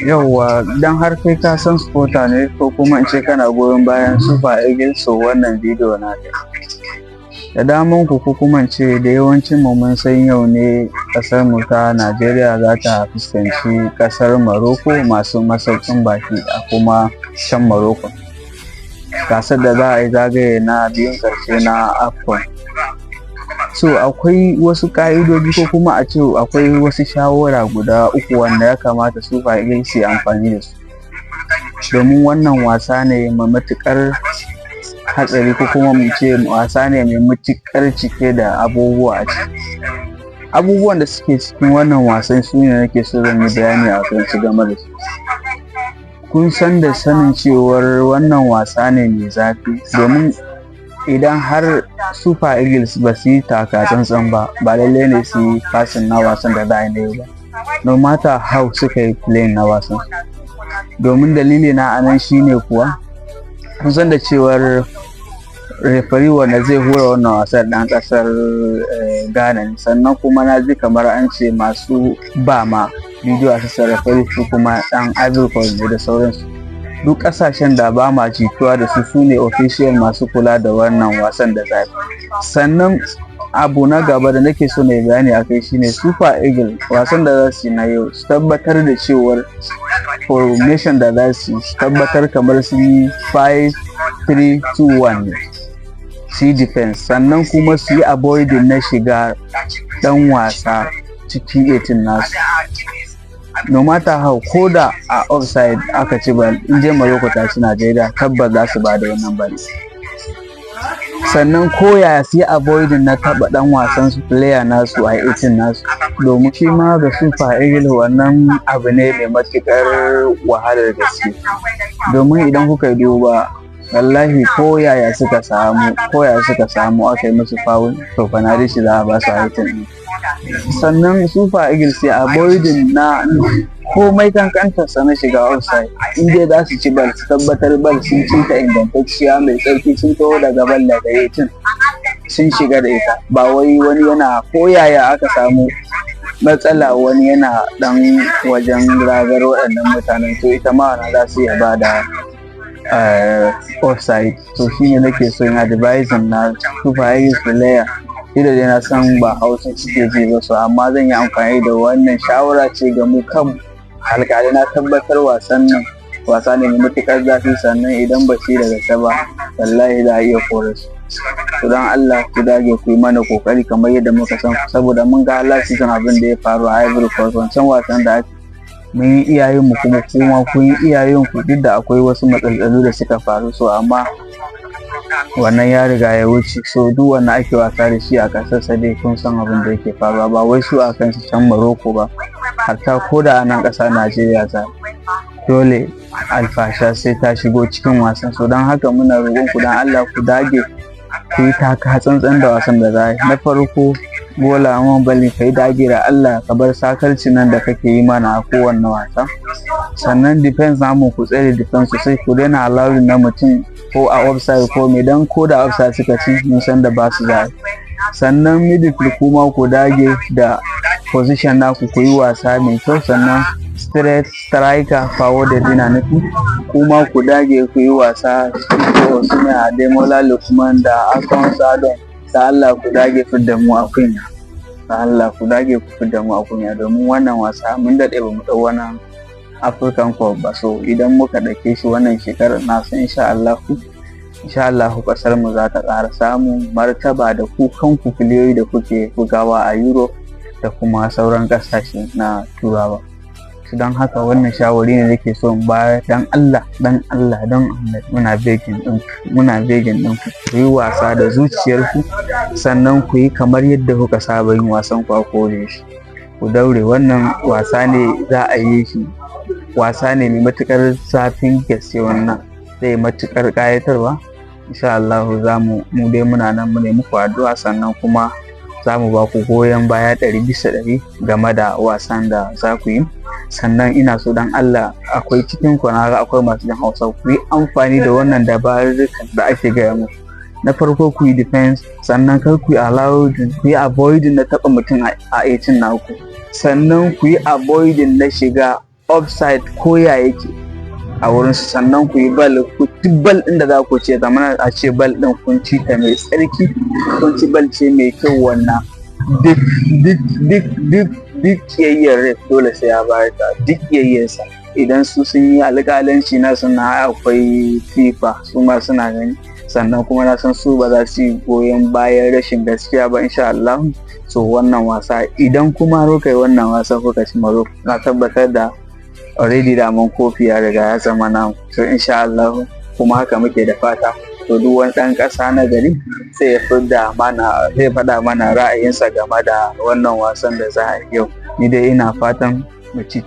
Yauwa don har kai ka san supporter ne ko kuma in ce kana goyon bayan Super Eagles, so wannan bidiyo na da daman ku ko kuma in ce da yawancin mu mun san yau ne kasar mu ta Najeriya za ta fuskanci kasar Morocco masu masaukin baki a kuma can Morocco, gasar da za a yi zagaye na biyun karshe na AFCON. So akwai wasu ka'idoji ko kuma a ce akwai wasu shawara guda uku wanda ya kamata Super Eagles su yi amfani da su, domin wannan wasa ne mai matuƙar hatsari ko kuma mu ce wasa ne mai matuƙar cike da abubuwa a ciki. Abubuwan da suke cikin wannan wasan su ne nake so zan yi bayani a kan su game da su. Kun san da sanin cewar wannan wasa ne mai zafi, domin idan har Super Eagles ba su yi taka tsantsan ba lallai ne su yi fasin na wasan da za a yi ba, no matter how suka yi playing na wasan. Domin dalili na anan shine kuwa kun san da cewar referee wanda zai hura wannan wasan dan kasar Ghana ne, sannan kuma na ji kamar an ce masu ba ma bidiyo a sassan referee su kuma dan Ivory Coast ne da sauransu. Duk kasashen da ba ma jituwa da su ne official masu kula da wannan wasan da zafi. Sannan abu na gaba da nake so na yi bayani a kai shine Super Eagles wasan da za su yi na yau su tabbatar da cewar formation da za su tabbatar kamar su yi 5-3-2-1 ne, su yi defense, sannan kuma su yi avoiding na shiga dan wasa cikin 18 nasu. No matter how, ko da a offside aka ci bal, in je Morocco ta ci Najeriya tabbas za su ba da wannan bal. Sannan koya su yi avoiding na taba dan wasan su player nasu a 18 nasu, domin shi ma ga Super Eagles wannan abu ne mai matukar wahalar gaske. Domin idan kuka duba wallahi koyaya suka samu aka yi musu foul, to fanarishi za a ba su a 18. Sannan Super Eagles ya avoiding na komai kankantarsa na shiga offside, in dai za su ci bal su tabbatar bal sun ci ta ingantacciya mai tsarki, sun taho daga bal daga 18 sun shiga da ita, ba wai wani yana koyaya aka samu matsala wani yana dan wajen ragar waɗannan mutanen, to ita ma wana za su iya ba da offside. To shine nake so yin advising na Super Eagles player, da dai na san ba Hausa suke ji ba su, amma zan yi amfani da wannan shawara ce ga mu kan alƙalai. Na tabbatar wasan nan wasa ne mai matuƙar zafi, sannan idan ba shi daga ta ba wallahi za a iya kore su. To don Allah ku dage ku yi mana kokari kamar yadda muka san, saboda mun ga last season abin da ya faru a Ivory Coast, wancan wasan da ake mun yi iyayen mu kuma kuma kun yi iyayen ku, duk da akwai wasu matsaltsalu da suka faru, so amma wannan ya riga ya wuce. So duk wanda ake wasa da shi a ƙasar sa dai kun san abin da yake faruwa, ba wai su a kansu can Morocco ba, hatta ko da a nan ƙasar Najeriya ta dole alfasha sai ta shigo cikin wasan. So don haka muna roƙon ku dan Allah ku dage ku yi taka tsantsan da wasan da za yi. Na farko Bola Ahmed Bally ka yi dage da Allah ka bar sakarci nan da kake yi mana a kowanne wasa. Sannan defense namu ku tsare defense sosai, ku daina allowing na mutum ko a offside ko me, dan ko da offside suka ci mun san da ba su za. Sannan midfield kuma ku dage da position naku ku yi wasa mai kyau. Sannan straight striker forward da dina nufi kuma ku dage ku yi wasa ko suna Ademola Lookman da Akon Sadon. Da Allah ku dage fidda mu a kunya, da Allah ku dage ku fidda mu a kunya, domin wannan wasa mun daɗe ba mu ɗau wannan African Cup ba. So idan muka ɗauke shi wannan shekarar na san insha Allah ƙasar mu za ta ƙara samun martaba da ku kanku filiyoyi da kuke bugawa a Europe da kuma sauran ƙasashe na Turawa. Don haka wannan shawari ne nake so in bayar, dan Allah don muna begin ɗin ku yi wasa da zuciyarku, sannan ku yi kamar yadda kuka saba yin wasan ku a kore shi. Ku daure, wannan wasa ne za a yi shi, wasa ne mai matuƙar zafin gaske, wannan zai matuƙar ƙayatarwa. Insha Allah mu dai muna nan mu ne muku addu'a, sannan kuma za mu ba ku goyon baya 100% game da wasan da za ku yi. Sannan ina so dan Allah, akwai cikin ku na ga akwai masu jin Hausa, ku yi amfani da wannan dabarukan da ake gaya muku. Na farko ku yi defense, sannan kar ku yi avoiding na taɓa mutum a 18 naku, sannan ku yi avoiding na shiga offside ko ya yake a wurin su, sannan ku yi bal, ku duk bal ɗin da za ku ce zamana a ce bal ɗin kun ci ta mai tsarki, kun ci bal ce mai kyau, wannan duk kiyayyar ref dole sai ya bayar ta, duk kiyayyarsa. Idan su sun yi alƙalanci na suna akwai FIFA su ma suna gani, sannan kuma na san su ba za su yi goyon bayan rashin gaskiya ba insha Allah. So wannan wasa idan kuma kuka yi wannan wasa kuka ci Morocco, na tabbatar da already daman kofi ya riga ya zama namu. So insha Allah kuma haka muke da fata. To duk wani ɗan ƙasa na gari sai ya faɗa mana ra'ayinsa game da wannan wasan da za a yi yau. Ni dai ina fatan mu ci.